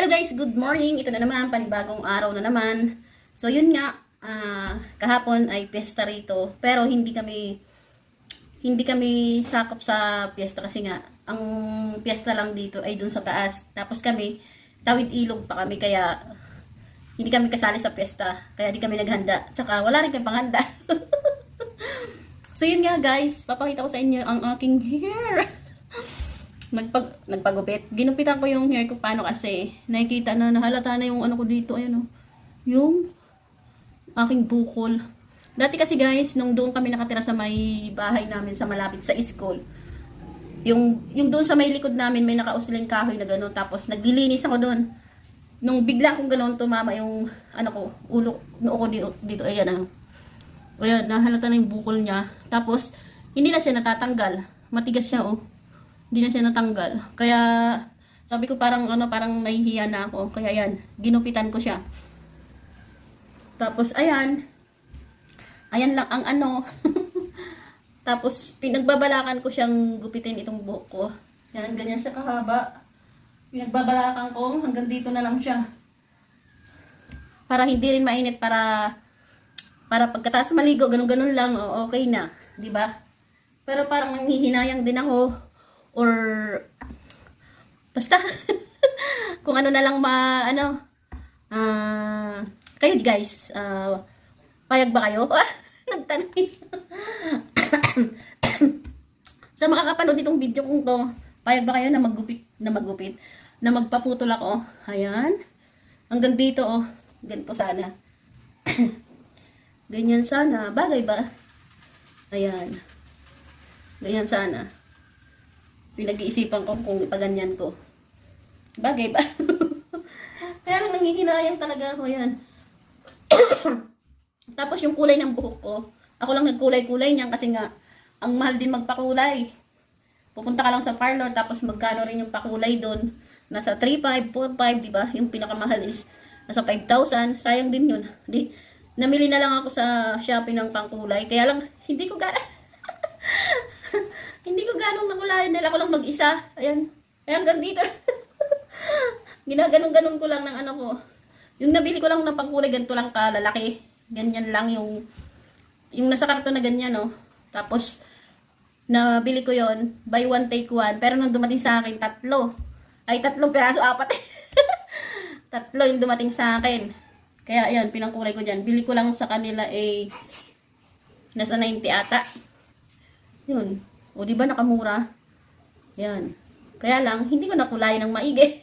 Hello guys, good morning. Ito na naman, panibagong araw na naman. So yun nga, kahapon ay piyesta rito. Pero hindi kami sakop sa piyesta kasi nga, ang piyesta lang dito ay dun sa taas. Tapos kami, tawid ilog pa kami, kaya hindi kami kasali sa piyesta. Kaya di kami naghanda. Tsaka wala rin kami panghanda. So yun nga guys, papakita ko sa inyo ang aking hair. Nagpagupit. Ginupitan ko yung hair ko paano kasi nakikita na nahalata na yung ano ko dito. Ayan o. Yung aking bukol. Dati kasi guys, nung doon kami nakatira sa may bahay namin sa malapit sa school. Yung doon sa may likod namin may nakausiling kahoy na gano'n. Tapos naglilinis ako doon. Nung bigla kong gano'n tumama yung ano ko, noo ko dito. Ayan na. Ayan, nahalata na yung bukol niya. Tapos hindi na siya natatanggal. Matigas siya oh. Hindi na siya natanggal. Kaya, sabi ko parang nahihiya na ako. Kaya yan, ginupitan ko siya. Tapos, ayan. Ayan lang ang ano. Tapos, pinagbabalakan ko siyang gupitin itong buhok ko. Yan, ganyan siya kahaba. Pinagbabalakan ko, hanggang dito na lang siya. Para hindi rin mainit, para pagkatapos maligo, ganun-ganun lang, okay na. Diba? Pero parang nanghihinayang din ako. Or basta kung ano na lang kayo guys, payag ba kayo? Nagtanong. Sa makakapanood itong video kong to, payag ba kayo na magupit na magpaputol ako? Ayan, hanggang dito oh, ganito sana. Ganyan sana, bagay ba? Ayan, ganyan sana. Pinag-iisipan ko kung ipaganyan ko. Bagay ba? Kaya lang nangihinayang talaga ako yan. Tapos yung kulay ng buhok ko, ako lang nagkulay-kulay niyan kasi nga, ang mahal din magpakulay. Pupunta ka lang sa parlor, tapos magkano rin yung pakulay doon. Nasa 3,500, 4,500, diba? Yung pinakamahal is nasa 5,000. Sayang din yun. Namili na lang ako sa Shopee ng pangkulay. Kaya lang, hindi ko ganong nakulayan dahil ako lang mag-isa. Ayan. Kaya hanggang dito. Ginaganon-ganon ko lang ng ano ko. Yung nabili ko lang ng pangkulay, ganito lang kalalaki. Ganyan lang yung nasa karton na ganyan, no. Tapos, nabili ko yon buy one, take one. Pero nung dumating sa akin, 3. Ay, 3 piraso, 4. 3 yung dumating sa akin. Kaya, ayan, pinangkulay ko dyan. Bili ko lang sa kanila, nasa 90 ata. Yun. O, diba nakamura? Yan. Kaya lang, hindi ko nakulay ng maigi.